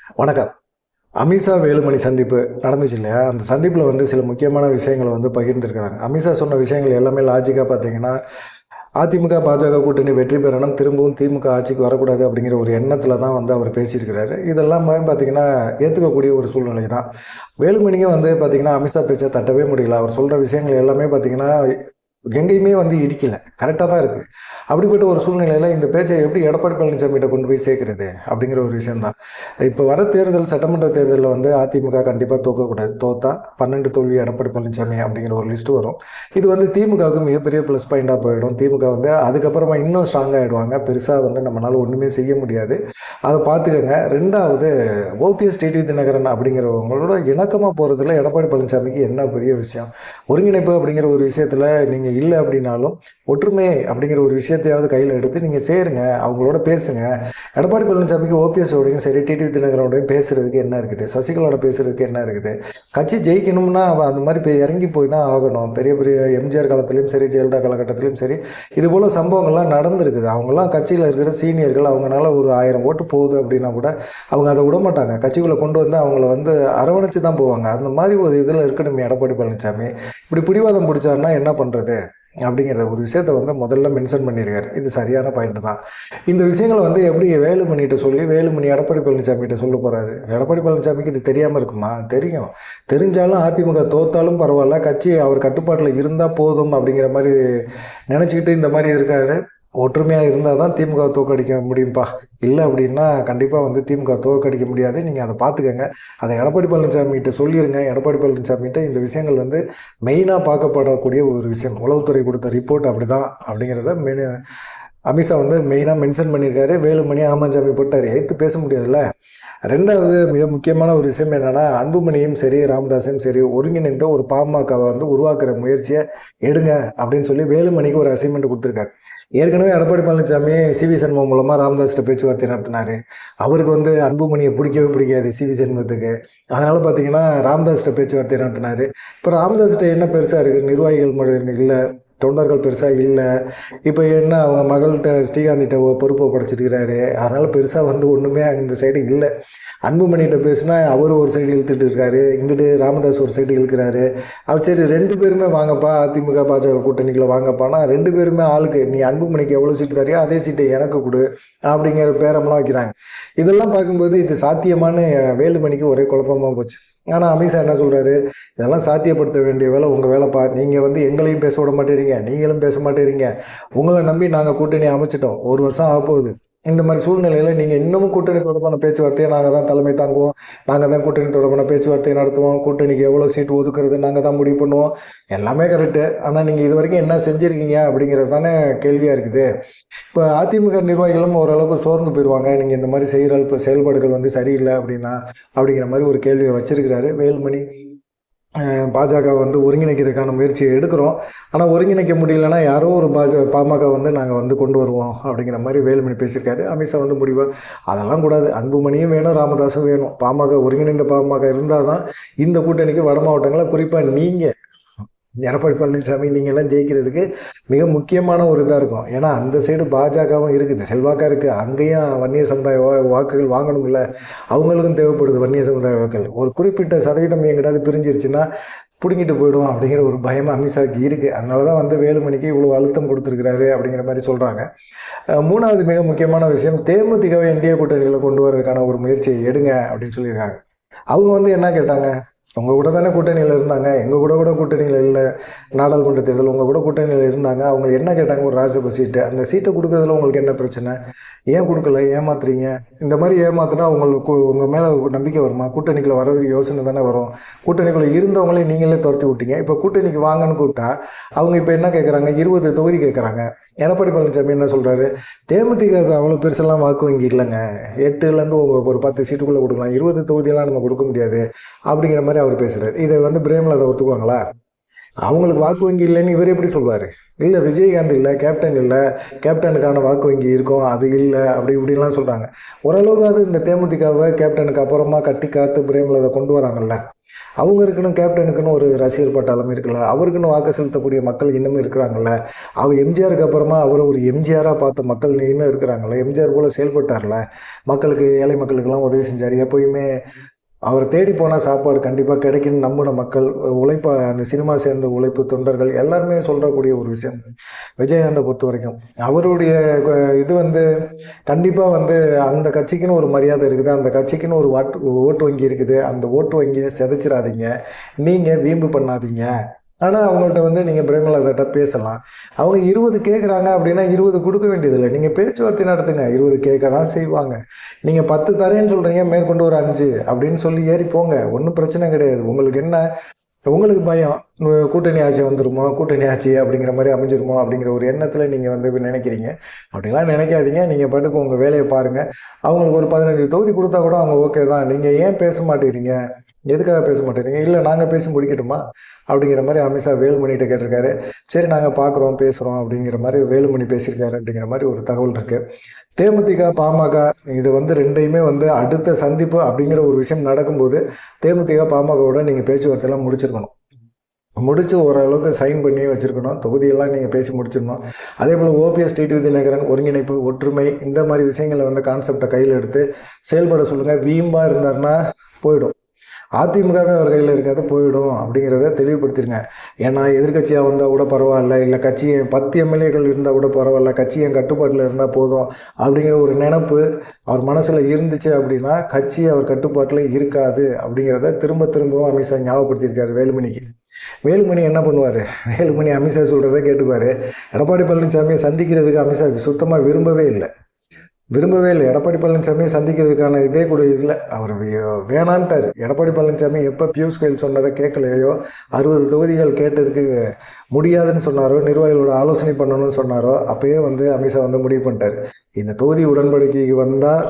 வணக்கம். அமித்ஷா வேலுமணி சந்திப்பு நடந்துச்சு இல்லையா? அந்த சந்திப்பில் வந்து சில முக்கியமான விஷயங்களை வந்து பகிர்ந்துருக்கிறாங்க. அமித்ஷா சொன்ன விஷயங்கள் எல்லாமே லாஜிக்காக பார்த்தீங்கன்னா, அதிமுக, பாஜக கூட்டணி வெற்றி பெறணும், திரும்பவும் திமுக ஆட்சிக்கு வரக்கூடாது அப்படிங்கிற ஒரு எண்ணத்தில் தான் வந்து அவர் பேசியிருக்கிறாரு. இதெல்லாமே பார்த்தீங்கன்னா ஏற்றுக்கக்கூடிய ஒரு சூழ்நிலை தான். வேலுமணியும் வந்து பார்த்தீங்கன்னா அமித்ஷா பேச்சை தட்டவே முடியல. அவர் சொல்கிற விஷயங்கள் எல்லாமே பார்த்தீங்கன்னா எங்கேயுமே வந்து இடிக்கல. கரெக்டாக தான் இருக்குது. அப்படிப்பட்ட ஒரு சூழ்நிலையில் இந்த பேச்சை எப்படி எடப்பாடி பழனிசாமிகிட்ட கொண்டு போய் சேர்க்கறது அப்படிங்கிற ஒரு விஷயம்தான். இப்போ வர தேர்தல், சட்டமன்ற தேர்தலில் வந்து அதிமுக கண்டிப்பாக தோக்கக்கூடாது. தோத்தா 12 தோல்வி எடப்பாடி பழனிசாமி அப்படிங்கிற ஒரு லிஸ்ட்டு வரும். இது வந்து திமுகவுக்கு மிகப்பெரிய ப்ளஸ் பாயிண்டாக போயிடும். திமுக வந்து அதுக்கப்புறமா இன்னும் ஸ்ட்ராங் ஆகிடுவாங்க. பெருசாக வந்து நம்மளால் ஒன்றுமே செய்ய முடியாது. அதை பார்த்துக்கங்க. ரெண்டாவது, ஓபிஎஸ் டிடிவி தினகரன் அப்படிங்கிறவங்களோட இணக்கமாக போகிறதுல எடப்பாடி பழனிசாமிக்கு என்ன பெரிய விஷயம்? ஒருங்கிணைப்பு அப்படிங்கிற ஒரு விஷயத்தில் நீங்கள் இல்லை அப்படின்னாலும் ஒற்றுமை அப்படிங்கிற ஒரு விஷயத்தையாவது கையில் எடுத்து நீங்கள் சேருங்க, அவங்களோட பேசுங்க. எடப்பாடி பழனிசாமிக்கு ஓபிஎஸோடையும் சரி, டிடிவி தினகரனோடையும் பேசுறதுக்கு என்ன இருக்குது? சசிகலாவோட பேசுறதுக்கு என்ன இருக்குது? கட்சி ஜெயிக்கணும்னா அந்த மாதிரி இறங்கி போய் தான் ஆகணும். பெரிய பெரிய எம்ஜிஆர் காலத்திலையும் சரி, ஜெயலலிதா காலகட்டத்திலையும் சரி, இது போல் சம்பவங்கள்லாம் நடந்திருக்குது. அவங்களாம் கட்சியில் இருக்கிற சீனியர்கள். அவங்களால ஒரு 1000 ஓட்டு போகுது அப்படின்னா கூட அவங்க அதை விட மாட்டாங்க. கட்சிக்குள்ளே கொண்டு வந்து அவங்கள வந்து அரவணைச்சு தான் போவாங்க. அந்த மாதிரி ஒரு இதில் இருக்கணும் எடப்பாடி பழனிசாமி. இப்படி பிடிவாதம் பிடிச்சாருன்னா என்ன பண்ணுறது அப்படிங்கிற ஒரு விஷயத்த வந்து முதல்ல மென்ஷன் பண்ணியிருக்காரு. இது சரியான பாயிண்ட் தான். இந்த விஷயங்களை வந்து எப்படி வேலுமணிகிட்ட சொல்லி வேலுமணி எடப்பாடி பழனிசாமிகிட்ட சொல்ல போகிறாரு? எடப்பாடி பழனிசாமிக்கு இது தெரியாமல் இருக்குமா? தெரியும். தெரிஞ்சாலும் அதிமுக தோத்தாலும் பரவாயில்ல, கட்சி அவர் கட்டுப்பாட்டில் இருந்தால் போதும் அப்படிங்கிற மாதிரி நினச்சிக்கிட்டு இந்த மாதிரி இருக்காரு. ஒற்றுமையாக இருந்தால் தான் திமுக தோற்கடிக்க முடியும்ப்பா. இல்லை அப்படின்னா கண்டிப்பாக வந்து திமுக தோற்கடிக்க முடியாது. நீங்கள் அதை பார்த்துக்கங்க. அதை எடப்பாடி பழனிசாமிகிட்ட சொல்லிடுங்க. எடப்பாடி பழனிசாமிகிட்ட இந்த விஷயங்கள் வந்து மெயினாக பார்க்கப்படக்கூடிய ஒரு விஷயம். உளவுத்துறை கொடுத்த ரிப்போர்ட் அப்படி தான் அப்படிங்கிறத அமித்ஷா வந்து மெயினாக மென்ஷன் பண்ணியிருக்காரு. வேலுமணி ஆமாஞ்சாமி போட்டார், எதிர்த்து பேச முடியாதுல்ல. ரெண்டாவது மிக முக்கியமான ஒரு விஷயம் என்னென்னா, அன்புமணியும் சரி, ராமதாஸையும் சரி ஒருங்கிணைந்த ஒரு பாமகவை வந்து உருவாக்குற முயற்சியை எடுங்க அப்படின்னு சொல்லி வேலுமணிக்கு ஒரு அசைன்மெண்ட் கொடுத்துருக்காரு. ஏற்கனவே எடப்பாடி பழனிசாமி சிவி சண்முகம் மூலமாக ராமதாஸ்கிட்ட பேச்சுவார்த்தை நடத்தினார். அவருக்கு வந்து அன்புமணியை பிடிக்கவே பிடிக்காது சிவி சண்முகத்துக்கு. அதனால் பார்த்தீங்கன்னா ராமதாஸ்கிட்ட பேச்சுவார்த்தை நடத்தினார். இப்போ ராமதாஸ்கிட்ட என்ன பெருசாக இருக்குது? நிர்வாகிகள் மட்டும் இல்லை, தொண்டர்கள் பெருசாக இல்லை. இப்போ என்ன அவங்க மகள்கிட்ட ஸ்ரீகாந்திகிட்ட பொறுப்பை படைச்சிருக்கிறாரு. அதனால் பெருசாக வந்து ஒன்றுமே இந்த சைடு இல்லை. அன்புமணிகிட்ட பேசுனா அவர் ஒரு சைடு இழுத்துட்டு இருக்காரு, இங்கிட்டு ராமதாஸ் ஒரு சைடு இழுக்கிறாரு. அவர் சரி 2 பேருமே வாங்கப்பா, அதிமுக பாஜக கூட்டணிக்குள்ள வாங்கப்பானா 2 பேருமே ஆளுக்கு நீ அன்புமணிக்கு எவ்வளோ சீட்டு தரையோ அதே சீட்டை எனக்கு கொடு அப்படிங்கிற பேரம்லாம் வைக்கிறாங்க. இதெல்லாம் பார்க்கும்போது இது சாத்தியமான வேலுமணிக்கு ஒரே குழப்பமாக போச்சு. ஆனால் அமித்ஷா என்ன சொல்கிறாரு? இதெல்லாம் சாத்தியப்படுத்த வேண்டிய வேலை உங்கள் வேலைப்பா. நீங்கள் வந்து எங்களையும் பேச விட மாட்டேறீங்க, நீங்களும் பேச மாட்டேறீங்க. உங்களை நம்பி நாங்கள் கூட்டணி அமைச்சிட்டோம். 1 வருஷம் ஆகப்போகுது. இந்த மாதிரி சூழ்நிலையில் நீங்கள் இன்னமும் கூட்டணி தொடர்பான பேச்சுவார்த்தையை நாங்கள் தான் தலைமை தாங்குவோம், நாங்கள் தான் கூட்டணி தொடர்பான பேச்சுவார்த்தையை நடத்துவோம், கூட்டணிக்கு எவ்வளோ சீட்டு ஒதுக்குறது நாங்கள் தான் முடிவு பண்ணுவோம். எல்லாமே கரெக்டு. ஆனால் நீங்கள் இது வரைக்கும் என்ன செஞ்சுருக்கீங்க அப்படிங்கிறது தானே கேள்வியாக இருக்குது. இப்போ அதிமுக நிர்வாகிகளும் ஓரளவுக்கு சோர்ந்து போயிடுவாங்க, நீங்கள் இந்த மாதிரி செய்கிற செயல்பாடுகள் வந்து சரியில்லை அப்படின்னா அப்படிங்கிற மாதிரி ஒரு கேள்வியை வச்சிருக்கிறாரு வேலுமணி. பாஜக வந்து ஒருங்கிணைக்கிறதுக்கான முயற்சியை எடுக்கிறோம். ஆனால் ஒருங்கிணைக்க முடியலன்னா யாரோ ஒரு பாமக வந்து நாங்கள் வந்து கொண்டு வருவோம் அப்படிங்கிற மாதிரி வேலுமணி பேசியிருக்காரு. அமித்ஷா வந்து முடிவாக அதெல்லாம் கூடாது, அன்புமணியும் வேணும், ராமதாஸும் வேணும். பாமக ஒருங்கிணைந்த பாமக இருந்தால் தான் இந்த கூட்டணிக்கு வட மாவட்டங்களில் குறிப்பாக நீங்கள் எடப்பாடி பழனிசாமி நீங்கள்லாம் ஜெயிக்கிறதுக்கு மிக முக்கியமான ஒரு இதாக இருக்கும். ஏன்னா அந்த சைடு பாஜகவும் இருக்குது, செல்வாக்காக இருக்குது. அங்கேயும் வன்னிய சமுதாய வாக்குகள் வாங்கணும்ல, அவங்களுக்கும் தேவைப்படுது வன்னிய சமுதாய வாக்குகள். ஒரு குறிப்பிட்ட சதவீதம் எங்கிட்டாவது பிரிஞ்சிருச்சுன்னா பிடுங்கிட்டு போயிடும் அப்படிங்கிற ஒரு பயம் அமித்ஷாவுக்கு இருக்குது. அதனால தான் வந்து வேலுமணிக்கு இவ்வளோ அழுத்தம் கொடுத்துருக்கிறாரு அப்படிங்கிற மாதிரி சொல்கிறாங்க. மூணாவது மிக முக்கியமான விஷயம், தேமுதிகவை இந்திய கூட்டணியில் கொண்டு வரதுக்கான ஒரு முயற்சியை எடுங்க அப்படின்னு சொல்லியிருக்காங்க. அவங்க வந்து என்ன கேட்டாங்க? உங்கள் கூட தானே கூட்டணியில் இருந்தாங்க, எங்கள் கூட கூட்டணியில் இல்லை. நாடாளுமன்ற தேர்தல் உங்கள் கூட கூட்டணியில் இருந்தாங்க. அவங்க என்ன கேட்டாங்க? ஒரு ராஜ்யசபா சீட்டு. அந்த சீட்டை கொடுக்கறதுல உங்களுக்கு என்ன பிரச்சனை? ஏன் கொடுக்கல? ஏமாத்துறீங்க. இந்த மாதிரி ஏமாத்தினா உங்களுக்கு உங்கள் மேலே நம்பிக்கை வருமா? கூட்டணிக்குள்ளே வர்றதுக்கு யோசனை தானே வரும். கூட்டணிக்குள்ளே இருந்தவங்களே நீங்களே துரத்தி விட்டீங்க. இப்போ கூட்டணிக்கு வாங்கன்னு கூப்பிட்டா அவங்க இப்போ என்ன கேட்குறாங்க? 20 தொகுதி கேட்குறாங்க. எடப்பாடி பழனிசாமி என்ன சொல்கிறாரு? தேமுதிக அவ்வளோ பெருசெல்லாம் வாக்கு வங்கி இல்லைங்க, 8லேருந்து ஒரு 10 சீட்டுக்குள்ளே கொடுக்கலாம், 20 தொகுதியெல்லாம் நம்ம கொடுக்க முடியாது அப்படிங்கிற மாதிரி அவர் பேசுகிறார். இதை வந்து பிரேமலதா ஒத்துக்குவாங்களா? அவங்களுக்கு வாக்கு வங்கி இல்லைன்னு இவர் எப்படி சொல்வார்? இல்லை விஜயகாந்த் இல்லை, கேப்டன் இல்லை, கேப்டனுக்கான வாக்கு வங்கி இருக்கும், அது இல்லை, அப்படி இப்படின்லாம் சொல்கிறாங்க. ஓரளவுக்கு அது இந்த தேமுதிகவை கேப்டனுக்கு அப்புறமா கட்டி காத்து பிரேமலதா கொண்டு வராங்கல்ல. அவங்க இருக்கணும், கேப்டனுக்குன்னு ஒரு ரசிகர் பட்டாளம் இருக்குல்ல, அவருக்குன்னு வாக்கு செலுத்தக்கூடிய மக்கள் இன்னமும் இருக்கிறாங்கல்ல. அவர் எம்ஜிஆருக்கு அப்புறமா அவரை ஒரு எம்ஜிஆராக பார்த்த மக்கள் இன்னும் இருக்கிறாங்கல்ல. எம்ஜிஆர் போல செயல்பட்டார்ல, மக்களுக்கு, ஏழை மக்களுக்கெல்லாம் உதவி செஞ்சார். எப்போயுமே அவரை தேடி போனால் சாப்பாடு கண்டிப்பாக கிடைக்குன்னு நம்பின மக்கள், அந்த சினிமா சேர்ந்த உழைப்பு தொண்டர்கள் எல்லாருமே சொல்கிறக்கூடிய ஒரு விஷயம். விஜயகாந்தை பொறுத்த வரைக்கும் அவருடைய இது கண்டிப்பாக அந்த கட்சிக்குன்னு ஒரு மரியாதை இருக்குது, அந்த கட்சிக்குன்னு ஒரு ஓட்டு வங்கி இருக்குது. அந்த ஓட்டு வங்கியை சிதைச்சிடாதீங்க, நீங்கள் வீம்பு பண்ணாதீங்க. ஆனால் அவங்கள்ட்ட நீங்கள் பிரேமலதாட்ட பேசலாம். அவங்க 20 கேட்குறாங்க அப்படின்னா 20 கொடுக்க வேண்டியதில்லை. நீங்கள் பேச்சுவார்த்தை நடத்துங்க. 20 கேட்க தான் செய்வாங்க. நீங்கள் 10 தரேன்னு சொல்கிறீங்க, மேற்கொண்டு ஒரு 5 அப்படின்னு சொல்லி ஏறி போங்க, ஒன்றும் பிரச்சனை கிடையாது. உங்களுக்கு என்ன, உங்களுக்கு பயம் கூட்டணி ஆட்சி வந்துருமோ, கூட்டணி ஆட்சி அப்படிங்கிற மாதிரி அமைஞ்சிருமோ அப்படிங்கிற ஒரு எண்ணத்தில் நீங்கள் நினைக்கிறீங்க. அப்படிலாம் நினைக்காதீங்க. நீங்கள் பாட்டுக்கு உங்கள் வேலையை பாருங்கள். அவங்களுக்கு ஒரு 15 தொகுதி கொடுத்தா கூட அவங்க ஓகே தான். நீங்கள் ஏன் பேச மாட்டேங்கிறீங்க, எதுக்காக பேச மாட்டேங்கிறீங்க? இல்லை நாங்கள் பேசி முடிக்கட்டுமா அப்படிங்கிற மாதிரி அமித்ஷா வேலுமணிகிட்ட கேட்டிருக்காரு. சரி நாங்கள் பார்க்குறோம், பேசுகிறோம் அப்படிங்கிற மாதிரி வேலுமணி பேசியிருக்காரு அப்படிங்கிற மாதிரி ஒரு தகவல் இருக்குது. தேமுதிக, பாமக இது ரெண்டையுமே அடுத்த சந்திப்பு அப்படிங்கிற ஒரு விஷயம் நடக்கும்போது தேமுதிக, பாமகவோட நீங்கள் பேச்சுவார்த்தையெல்லாம் முடிச்சிருக்கணும். முடித்து ஓரளவுக்கு சைன் பண்ணி வச்சுருக்கணும். தொகுதியெல்லாம் நீங்கள் பேசி முடிச்சிடணும். அதே போல் ஓபிஎஸ், டிடிவி தினகரன் ஒருங்கிணைப்பு, ஒற்றுமை, இந்த மாதிரி விஷயங்களை கான்செப்டை கையில் எடுத்து செயல்பட சொல்லுங்கள். வீம்பாக இருந்தாருன்னா போயிடும். அதிமுகவே அவர் கையில் இருக்காது, போயிடும் அப்படிங்கிறத தெளிவுபடுத்திருங்க. ஏன்னா எதிர்கட்சியாக வந்தால் கூட பரவாயில்ல, இல்லை கட்சியை 10 எம்எல்ஏக்கள் இருந்தால் கூட பரவாயில்ல, கட்சி என் கட்டுப்பாட்டில் இருந்தால் போதும் அப்படிங்கிற ஒரு நினைப்பு அவர் மனசில் இருந்துச்சு அப்படின்னா கட்சி அவர் கட்டுப்பாட்டில் இருக்காது அப்படிங்கிறத திரும்பவும் அமித்ஷா ஞாபகப்படுத்தியிருக்காரு வேலுமணிக்கு. வேலுமணி என்ன பண்ணுவார்? வேலுமணி அமித்ஷா சொல்கிறத கேட்டுப்பார். எடப்பாடி பழனிசாமியை சந்திக்கிறதுக்கு அமித்ஷா சுத்தமாக விரும்பவே இல்லை. எடப்பாடி பழனிசாமியை சந்திக்கிறதுக்கான இதே கூட இல்லை. அவர் வேணான்ட்டார். எடப்பாடி பழனிசாமி எப்போ பியூஷ் கோயல் சொன்னதை கேட்கலையோ, 60 தொகுதிகள் கேட்டதுக்கு முடியாதுன்னு சொன்னாரோ, நிர்வாகிகளோட ஆலோசனை பண்ணணும்னு சொன்னாரோ, அப்பயே அமித்ஷா முடிவு பண்ணிட்டார். இந்த தொகுதி உடன்படிக்கைக்கு வந்தால்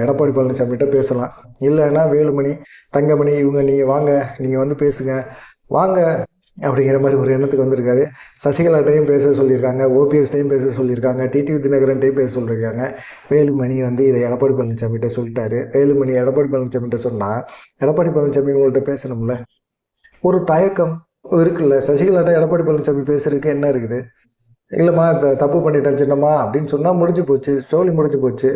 எடப்பாடி பழனிசாமிகிட்ட பேசலாம். இல்லைன்னா வேலுமணி, தங்கமணி இவங்க நீங்கள் வாங்க, நீங்கள் பேசுங்க வாங்க அப்படிங்கிற மாதிரி ஒரு எண்ணத்துக்கு வந்திருக்காரு. சசிகலாட்டையும் பேச சொல்லியிருக்காங்க, ஓபிஎஸ்டையும் பேச சொல்லியிருக்காங்க, டிடிவி தினகரன்ட்டையும் பேச சொல்லியிருக்காங்க. வேலுமணி இதை எடப்பாடி பழனிசாமிகிட்ட சொல்லிட்டாரு. வேலுமணி எடப்பாடி பழனிசாமிகிட்ட சொன்னால் எடப்பாடி பழனிசாமி உங்கள்கிட்ட பேசணும்ல, ஒரு தயக்கம் இருக்குல்ல. சசிகலாட்ட எடப்பாடி பழனிசாமி பேசுறதுக்கு என்ன இருக்குது? இல்லைம்மா தப்பு பண்ணிட்டேன் சின்னம்மா அப்படின்னு சொன்னால் முடிஞ்சு போச்சு, சோழி முடிஞ்சு போச்சு.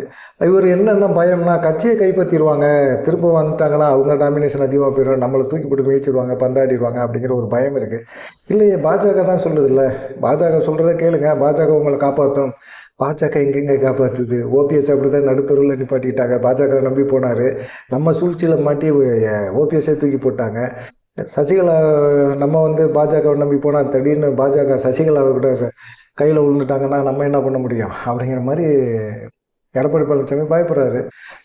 இவர் என்னென்ன பயம்னா, கட்சியை கைப்பற்றிடுவாங்க, திரும்ப வந்துட்டாங்கன்னா அவங்க டாமினேஷன் அதிகமாக போயிடும், நம்மளை தூக்கி போட்டு மேய்ச்சிடுவாங்க, பந்தாடிடுவாங்க அப்படிங்கிற ஒரு பயம் இருக்குது. இல்லையே, பாஜக தான் சொல்லுது இல்லை, பாஜக சொல்கிறத கேளுங்க, பாஜக உங்களை காப்பாற்றும். பாஜக எங்கெங்க காப்பாற்றுது? ஓபிஎஸ் அப்படி தான் நடுத்தருவில் நிப்பாட்டிக்கிட்டாங்க. பாஜக நம்பி போனார், நம்ம சூழ்ச்சியில் மாட்டி ஓபிஎஸ்ஸே தூக்கி போட்டாங்க. சசிகலா நம்ம பாஜகவை நம்பி போனால் திடீர்னு பாஜக சசிகலாவை கூட கையில் விழுந்துட்டாங்கன்னா நம்ம என்ன பண்ண முடியும் அப்படிங்கிற மாதிரி எடப்பாடி பழனிசாமி பயப்படுறாரு.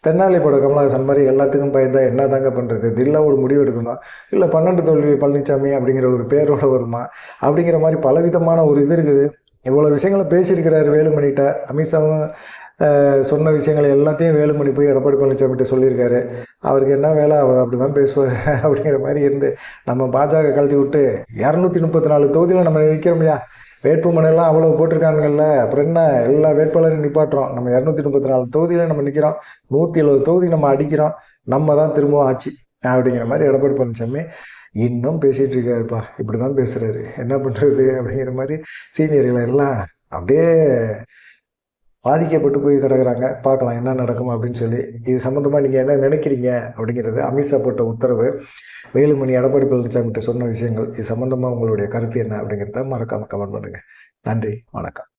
தென்னாலி படம் கமலஹாசன் மாதிரி எல்லாத்துக்கும் பயந்தா என்ன தாங்க பண்ணுறது, தில்லாம் ஒரு முடிவு எடுக்கணும். இல்லை 12 தோல்வி பழனிசாமி அப்படிங்கிற ஒரு பேரோட வருமா அப்படிங்கிற மாதிரி பலவிதமான ஒரு இது இருக்குது. இவ்வளோ விஷயங்களை பேசியிருக்கிறாரு வேலுமணிகிட்ட. அமித்ஷாவும் சொன்ன விஷயங்கள் எல்லாத்தையும் வேலுமணி போய் எடப்பாடி பழனிசாமிகிட்ட சொல்லியிருக்காரு. அவருக்கு என்ன வேலை, அவர் அப்படி தான் பேசுவார் அப்படிங்கிற மாதிரி இருந்து நம்ம பாஜக கழட்டி விட்டு 234 தொகுதியில் நம்ம நிற்கிறோம்யா, வேட்புமனெல்லாம் அவ்வளோ போட்டிருக்கானுங்கள்ல, அப்புறம் என்ன, எல்லா வேட்பாளரையும் நிப்பாட்டுறோம். நம்ம 234 தொகுதியில் நம்ம நிற்கிறோம், 170 தொகுதி நம்ம அடிக்கிறோம், நம்ம தான் திரும்பவும் ஆச்சு அப்படிங்கிற மாதிரி எடப்பாடி பழனிசாமி இன்னும் பேசிகிட்டு இருக்காருப்பா. இப்படி தான் பேசுகிறாரு, என்ன பண்ணுறது அப்படிங்கிற மாதிரி சீனியர்கள் எல்லாம் அப்படியே பாதிக்கப்பட்டு போய் கிடக்குறாங்க. பார்க்கலாம் என்ன நடக்கும் அப்படின்னு சொல்லி. இது சம்மந்தமாக நீங்கள் என்ன நினைக்கிறீங்க அப்படிங்கிறது, அமித்ஷா போட்ட உத்தரவு, வேலுமணி எடப்பாடி பழனிசாமிகிட்ட சொன்ன விஷயங்கள், இது சம்மந்தமாக உங்களுடைய கருத்து என்ன அப்படிங்கிறத மறக்காமல் கமெண்ட் பண்ணுங்கள். நன்றி, வணக்கம்.